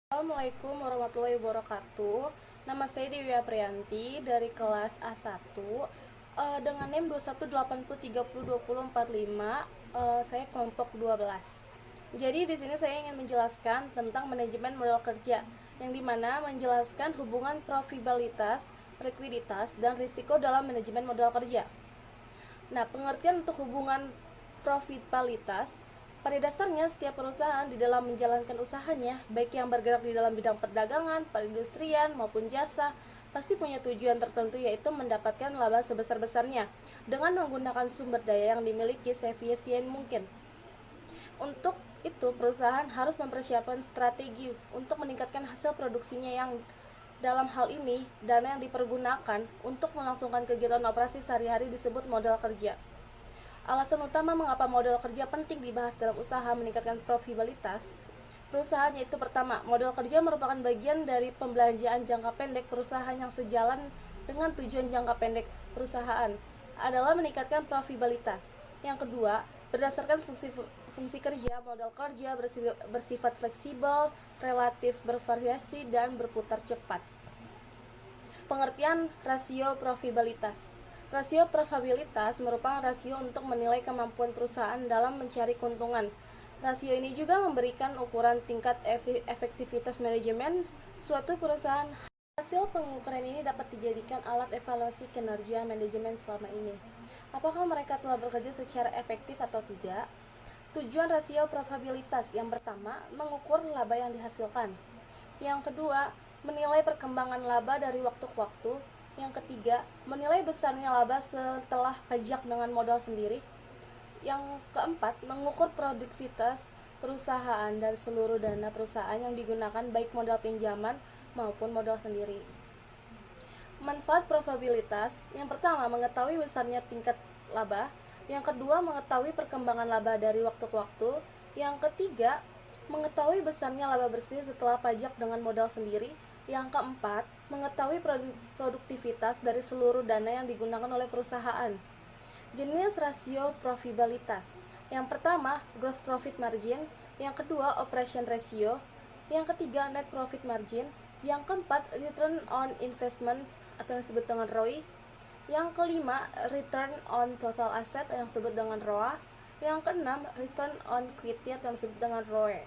Assalamualaikum warahmatullahi wabarakatuh. Nama saya Dewi Aprianti dari kelas A1 dengan NIM 2180302045. Saya kelompok 12. Jadi di sini saya ingin menjelaskan tentang manajemen modal kerja, yang dimana menjelaskan hubungan profitabilitas, likuiditas, dan risiko dalam manajemen modal kerja. Nah, pengertian untuk hubungan profitabilitas, pada dasarnya setiap perusahaan di dalam menjalankan usahanya, baik yang bergerak di dalam bidang perdagangan, perindustrian, maupun jasa, pasti punya tujuan tertentu, yaitu mendapatkan laba sebesar-besarnya dengan menggunakan sumber daya yang dimiliki seefisien mungkin. Untuk itu, perusahaan harus mempersiapkan strategi untuk meningkatkan hasil produksinya, yang dalam hal ini dana yang dipergunakan untuk melangsungkan kegiatan operasi sehari-hari disebut modal kerja. Alasan utama mengapa modal kerja penting dibahas dalam usaha meningkatkan profitabilitas perusahaan, yaitu pertama, modal kerja merupakan bagian dari pembelanjaan jangka pendek perusahaan yang sejalan dengan tujuan jangka pendek perusahaan adalah meningkatkan profitabilitas. Yang kedua, berdasarkan fungsi kerja, modal kerja bersifat fleksibel, relatif bervariasi, dan berputar cepat. Pengertian rasio profitabilitas. Rasio profitabilitas merupakan rasio untuk menilai kemampuan perusahaan dalam mencari keuntungan. Rasio ini juga memberikan ukuran tingkat efektivitas manajemen suatu perusahaan. Hasil pengukuran ini dapat dijadikan alat evaluasi kinerja manajemen selama ini. Apakah mereka telah bekerja secara efektif atau tidak? Tujuan rasio profitabilitas: yang pertama, mengukur laba yang dihasilkan. Yang kedua, menilai perkembangan laba dari waktu ke waktu. Yang ketiga, menilai besarnya laba setelah pajak dengan modal sendiri. Yang keempat, mengukur produktivitas perusahaan dari seluruh dana perusahaan yang digunakan, baik modal pinjaman maupun modal sendiri. Manfaat probabilitas: yang pertama, mengetahui besarnya tingkat laba. Yang kedua, mengetahui perkembangan laba dari waktu ke waktu. Yang ketiga, mengetahui besarnya laba bersih setelah pajak dengan modal sendiri. Yang keempat, mengetahui produktivitas dari seluruh dana yang digunakan oleh perusahaan. Jenis rasio profitabilitas: yang pertama, gross profit margin. Yang kedua, operation ratio. Yang ketiga, net profit margin. Yang keempat, return on investment atau yang disebut dengan ROI. Yang kelima, return on total asset yang disebut dengan ROA. Yang keenam, return on equity atau yang disebut dengan ROE.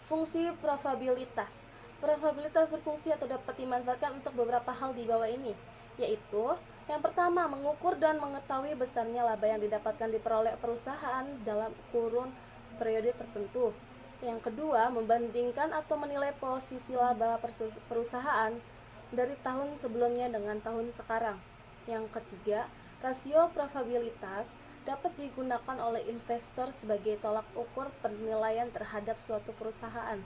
Fungsi probabilitas. Probabilitas berfungsi atau dapat dimanfaatkan untuk beberapa hal di bawah ini, yaitu yang pertama, mengukur dan mengetahui besarnya laba yang didapatkan diperoleh perusahaan dalam kurun periode tertentu. Yang kedua, membandingkan atau menilai posisi laba perusahaan dari tahun sebelumnya dengan tahun sekarang. Yang ketiga, rasio probabilitas dapat digunakan oleh investor sebagai tolak ukur penilaian terhadap suatu perusahaan.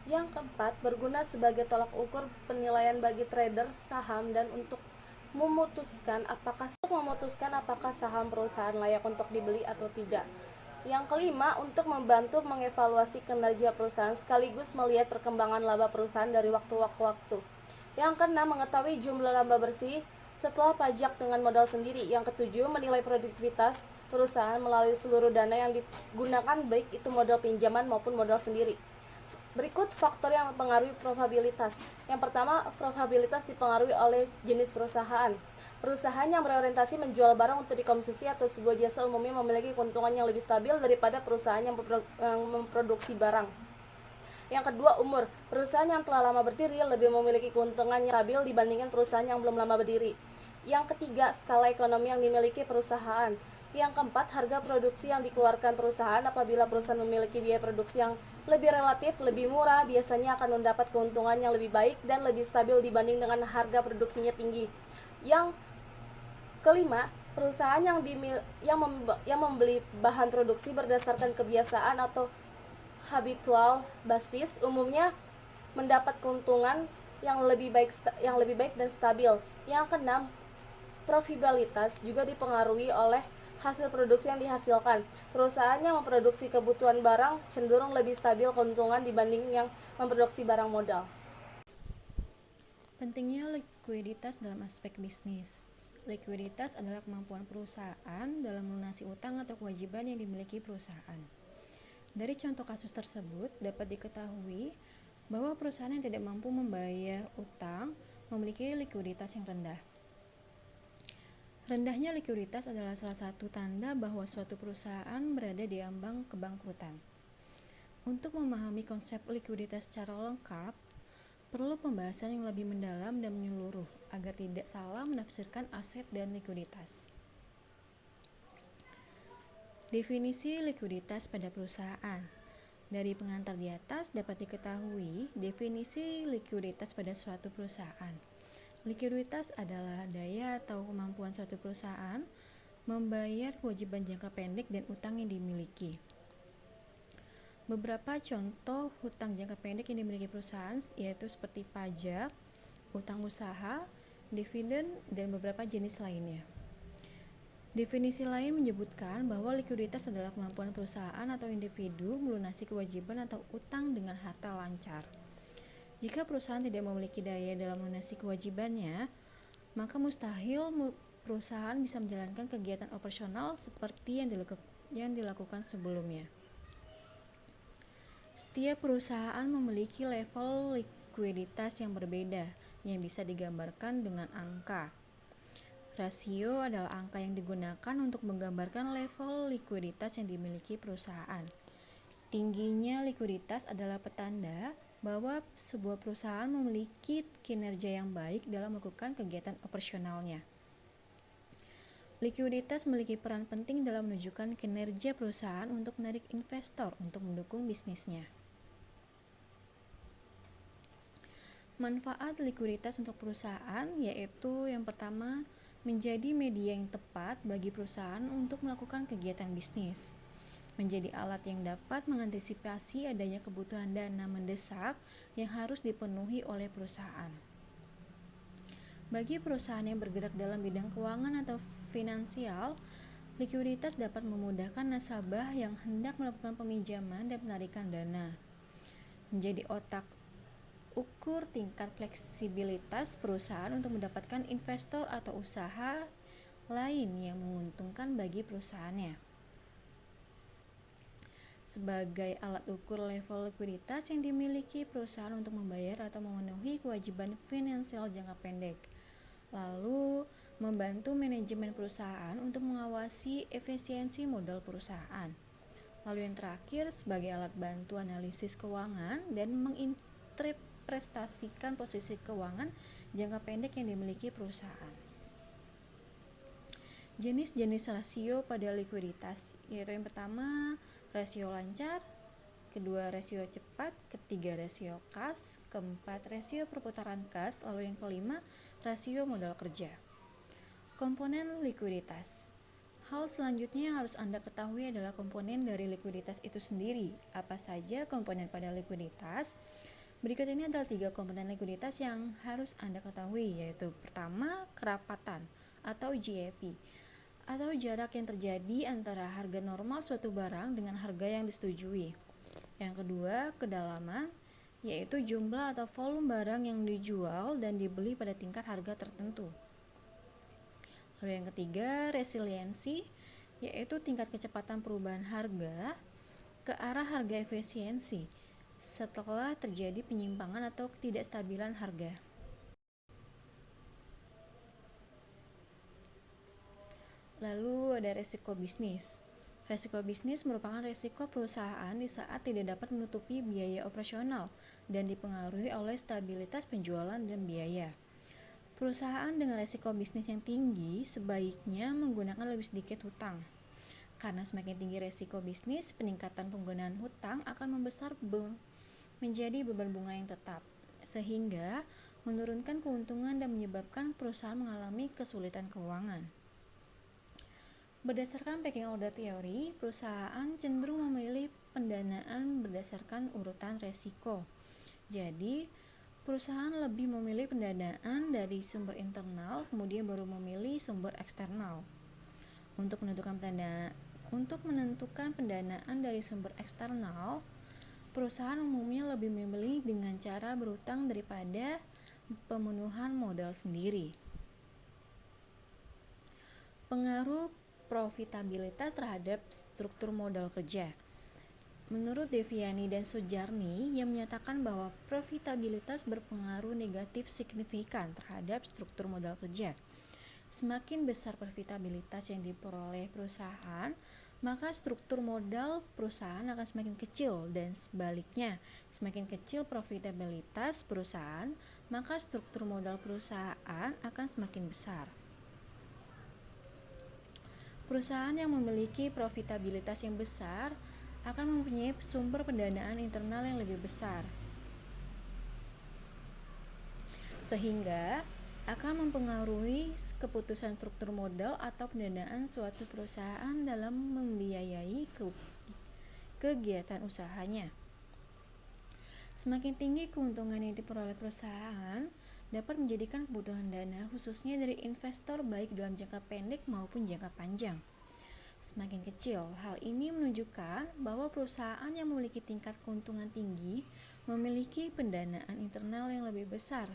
Yang keempat, berguna sebagai tolak ukur penilaian bagi trader saham dan untuk memutuskan apakah saham perusahaan layak untuk dibeli atau tidak. Yang kelima, untuk membantu mengevaluasi kinerja perusahaan sekaligus melihat perkembangan laba perusahaan dari waktu ke waktu. Yang keenam, mengetahui jumlah laba bersih setelah pajak dengan modal sendiri. Yang ketujuh, menilai produktivitas perusahaan melalui seluruh dana yang digunakan, baik itu modal pinjaman maupun modal sendiri. Berikut faktor yang mempengaruhi probabilitas. Yang pertama, probabilitas dipengaruhi oleh jenis perusahaan. Perusahaan yang berorientasi menjual barang untuk dikonsumsi atau sebuah jasa umumnya memiliki keuntungan yang lebih stabil daripada perusahaan yang memproduksi barang. Yang kedua, umur. Perusahaan yang telah lama berdiri lebih memiliki keuntungan yang stabil dibandingkan perusahaan yang belum lama berdiri. Yang ketiga, skala ekonomi yang dimiliki perusahaan. Yang keempat, harga produksi yang dikeluarkan perusahaan. Apabila perusahaan memiliki biaya produksi yang lebih relatif lebih murah, biasanya akan mendapat keuntungan yang lebih baik dan lebih stabil dibanding dengan harga produksinya tinggi. Yang kelima, perusahaan yang membeli bahan produksi berdasarkan kebiasaan atau habitual basis umumnya mendapat keuntungan yang lebih baik dan stabil. Yang keenam, profitabilitas juga dipengaruhi oleh hasil produksi yang dihasilkan. Perusahaan yang memproduksi kebutuhan barang cenderung lebih stabil keuntungan dibanding yang memproduksi barang modal. Pentingnya likuiditas dalam aspek bisnis. Likuiditas adalah kemampuan perusahaan dalam melunasi utang atau kewajiban yang dimiliki perusahaan. Dari contoh kasus tersebut dapat diketahui bahwa perusahaan yang tidak mampu membayar utang memiliki likuiditas yang rendah. Rendahnya likuiditas adalah salah satu tanda bahwa suatu perusahaan berada di ambang kebangkrutan. Untuk memahami konsep likuiditas secara lengkap, perlu pembahasan yang lebih mendalam dan menyeluruh agar tidak salah menafsirkan aset dan likuiditas. Definisi likuiditas pada perusahaan. Dari pengantar di atas dapat diketahui definisi likuiditas pada suatu perusahaan. Likuiditas adalah daya atau kemampuan suatu perusahaan membayar kewajiban jangka pendek dan utang yang dimiliki. Beberapa contoh hutang jangka pendek yang dimiliki perusahaan yaitu seperti pajak, utang usaha, dividen, dan beberapa jenis lainnya. Definisi lain menyebutkan bahwa likuiditas adalah kemampuan perusahaan atau individu melunasi kewajiban atau utang dengan harta lancar. Jika perusahaan tidak memiliki daya dalam melunasi kewajibannya, maka mustahil perusahaan bisa menjalankan kegiatan operasional seperti yang dilakukan sebelumnya. Setiap perusahaan memiliki level likuiditas yang berbeda yang bisa digambarkan dengan angka. Rasio adalah angka yang digunakan untuk menggambarkan level likuiditas yang dimiliki perusahaan. Tingginya likuiditas adalah petanda bahwa sebuah perusahaan memiliki kinerja yang baik dalam melakukan kegiatan operasionalnya. Likuiditas memiliki peran penting dalam menunjukkan kinerja perusahaan untuk menarik investor untuk mendukung bisnisnya. Manfaat likuiditas untuk perusahaan yaitu yang pertama, menjadi media yang tepat bagi perusahaan untuk melakukan kegiatan bisnis. Menjadi alat yang dapat mengantisipasi adanya kebutuhan dana mendesak yang harus dipenuhi oleh perusahaan. Bagi perusahaan yang bergerak dalam bidang keuangan atau finansial, likuiditas dapat memudahkan nasabah yang hendak melakukan peminjaman dan penarikan dana. Menjadi otak ukur tingkat fleksibilitas perusahaan untuk mendapatkan investor atau usaha lain yang menguntungkan bagi perusahaannya. Sebagai alat ukur level likuiditas yang dimiliki perusahaan untuk membayar atau memenuhi kewajiban finansial jangka pendek. Lalu, membantu manajemen perusahaan untuk mengawasi efisiensi modal perusahaan. Lalu yang terakhir, sebagai alat bantu analisis keuangan dan menginterpretasikan posisi keuangan jangka pendek yang dimiliki perusahaan. Jenis-jenis rasio pada likuiditas, yaitu yang pertama, rasio lancar, kedua rasio cepat, ketiga rasio kas, keempat rasio perputaran kas, lalu yang kelima rasio modal kerja. Komponen likuiditas. Hal selanjutnya yang harus Anda ketahui adalah komponen dari likuiditas itu sendiri. Apa saja komponen pada likuiditas? Berikut ini adalah 3 komponen likuiditas yang harus Anda ketahui, yaitu pertama, kerapatan atau GAP, atau jarak yang terjadi antara harga normal suatu barang dengan harga yang disetujui. Yang kedua, kedalaman, yaitu jumlah atau volume barang yang dijual dan dibeli pada tingkat harga tertentu. Lalu yang ketiga, resiliensi, yaitu tingkat kecepatan perubahan harga ke arah harga efisiensi setelah terjadi penyimpangan atau ketidakstabilan harga. Lalu ada resiko bisnis. Resiko bisnis merupakan resiko perusahaan di saat tidak dapat menutupi biaya operasional dan dipengaruhi oleh stabilitas penjualan dan biaya. Perusahaan dengan resiko bisnis yang tinggi sebaiknya menggunakan lebih sedikit hutang. Karena semakin tinggi resiko bisnis, peningkatan penggunaan hutang akan membesar menjadi beban bunga yang tetap, sehingga menurunkan keuntungan dan menyebabkan perusahaan mengalami kesulitan keuangan. Berdasarkan pecking order theory, perusahaan cenderung memilih pendanaan berdasarkan urutan resiko. Jadi, perusahaan lebih memilih pendanaan dari sumber internal, kemudian baru memilih sumber eksternal. Untuk menentukan pendanaan dari sumber eksternal, perusahaan umumnya lebih memilih dengan cara berutang daripada pemenuhan modal sendiri. Pengaruh profitabilitas terhadap struktur modal kerja. Menurut Deviani dan Sujarni yang menyatakan bahwa profitabilitas berpengaruh negatif signifikan terhadap struktur modal kerja. Semakin besar profitabilitas yang diperoleh perusahaan, maka struktur modal perusahaan akan semakin kecil, dan sebaliknya, semakin kecil profitabilitas perusahaan, maka struktur modal perusahaan akan semakin besar. Perusahaan yang memiliki profitabilitas yang besar akan mempunyai sumber pendanaan internal yang lebih besar, sehingga akan mempengaruhi keputusan struktur modal atau pendanaan suatu perusahaan dalam membiayai kegiatan usahanya. Semakin tinggi keuntungan yang diperoleh perusahaan dapat menjadikan kebutuhan dana khususnya dari investor baik dalam jangka pendek maupun jangka panjang semakin kecil. Hal ini menunjukkan bahwa perusahaan yang memiliki tingkat keuntungan tinggi memiliki pendanaan internal yang lebih besar,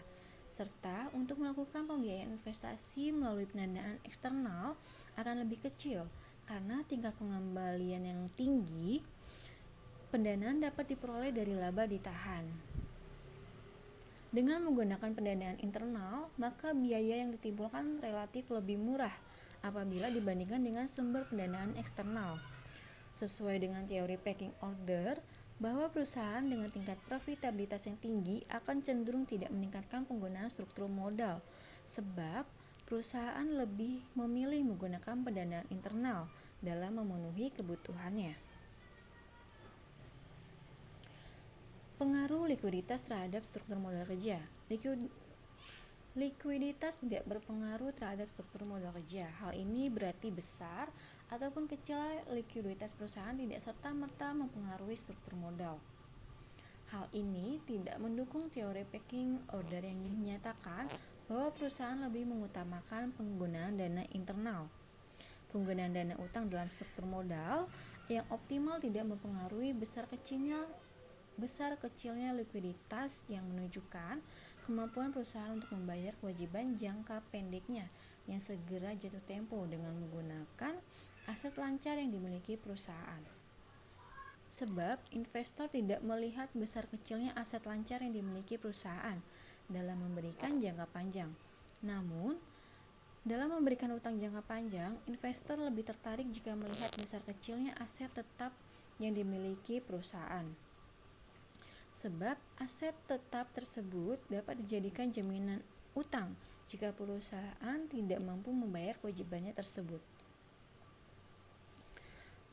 serta untuk melakukan pembiayaan investasi melalui pendanaan eksternal akan lebih kecil karena tingkat pengembalian yang tinggi. Pendanaan dapat diperoleh dari laba ditahan. Dengan menggunakan pendanaan internal, maka biaya yang ditimbulkan relatif lebih murah apabila dibandingkan dengan sumber pendanaan eksternal. Sesuai dengan teori pecking order, bahwa perusahaan dengan tingkat profitabilitas yang tinggi akan cenderung tidak meningkatkan penggunaan struktur modal, sebab perusahaan lebih memilih menggunakan pendanaan internal dalam memenuhi kebutuhannya. Pengaruh likuiditas terhadap struktur modal kerja. Likuiditas tidak berpengaruh terhadap struktur modal kerja. Hal ini berarti besar ataupun kecil likuiditas perusahaan tidak serta-merta mempengaruhi struktur modal. Hal ini tidak mendukung teori pecking order yang menyatakan bahwa perusahaan lebih mengutamakan penggunaan dana internal. Penggunaan dana utang dalam struktur modal yang optimal tidak mempengaruhi besar kecilnya likuiditas, yang menunjukkan kemampuan perusahaan untuk membayar kewajiban jangka pendeknya yang segera jatuh tempo dengan menggunakan aset lancar yang dimiliki perusahaan. Sebab investor tidak melihat besar kecilnya aset lancar yang dimiliki perusahaan dalam memberikan jangka panjang. Namun, dalam memberikan utang jangka panjang, investor lebih tertarik jika melihat besar kecilnya aset tetap yang dimiliki perusahaan. Sebab aset tetap tersebut dapat dijadikan jaminan utang jika perusahaan tidak mampu membayar kewajibannya tersebut.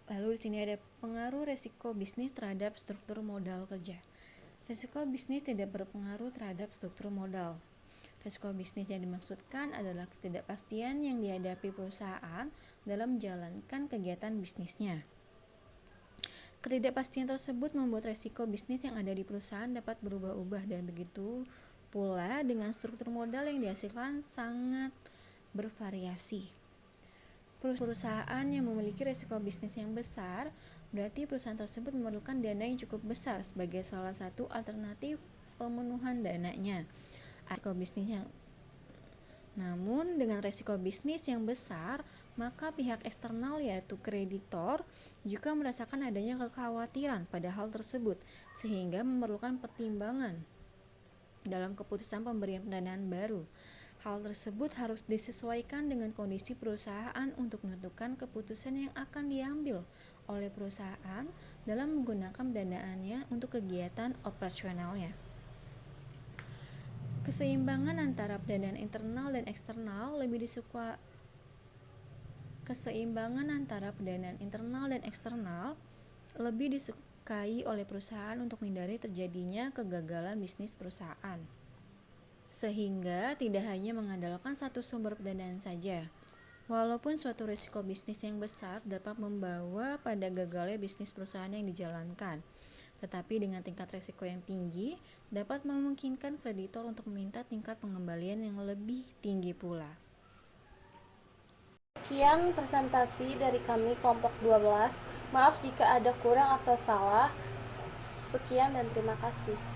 Lalu di sini ada pengaruh resiko bisnis terhadap struktur modal kerja. Resiko bisnis tidak berpengaruh terhadap struktur modal. Resiko bisnis yang dimaksudkan adalah ketidakpastian yang dihadapi perusahaan dalam menjalankan kegiatan bisnisnya. Ketidakpastian tersebut membuat resiko bisnis yang ada di perusahaan dapat berubah-ubah, dan begitu pula dengan struktur modal yang dihasilkan sangat bervariasi. Perusahaan yang memiliki resiko bisnis yang besar berarti perusahaan tersebut memerlukan dana yang cukup besar sebagai salah satu alternatif pemenuhan dananya. Namun dengan resiko bisnis yang besar, maka pihak eksternal yaitu kreditor juga merasakan adanya kekhawatiran pada hal tersebut, sehingga memerlukan pertimbangan dalam keputusan pemberian pendanaan baru. Hal tersebut harus disesuaikan dengan kondisi perusahaan untuk menentukan keputusan yang akan diambil oleh perusahaan dalam menggunakan pendanaannya untuk kegiatan operasionalnya. Keseimbangan antara pendanaan internal dan eksternal lebih disukai oleh perusahaan untuk menghindari terjadinya kegagalan bisnis perusahaan. Sehingga tidak hanya mengandalkan satu sumber pendanaan saja. Walaupun suatu risiko bisnis yang besar dapat membawa pada gagalnya bisnis perusahaan yang dijalankan, tetapi dengan tingkat risiko yang tinggi dapat memungkinkan kreditor untuk meminta tingkat pengembalian yang lebih tinggi pula. Sekian presentasi dari kami kelompok 12. Maaf jika ada kurang atau salah. Sekian dan terima kasih.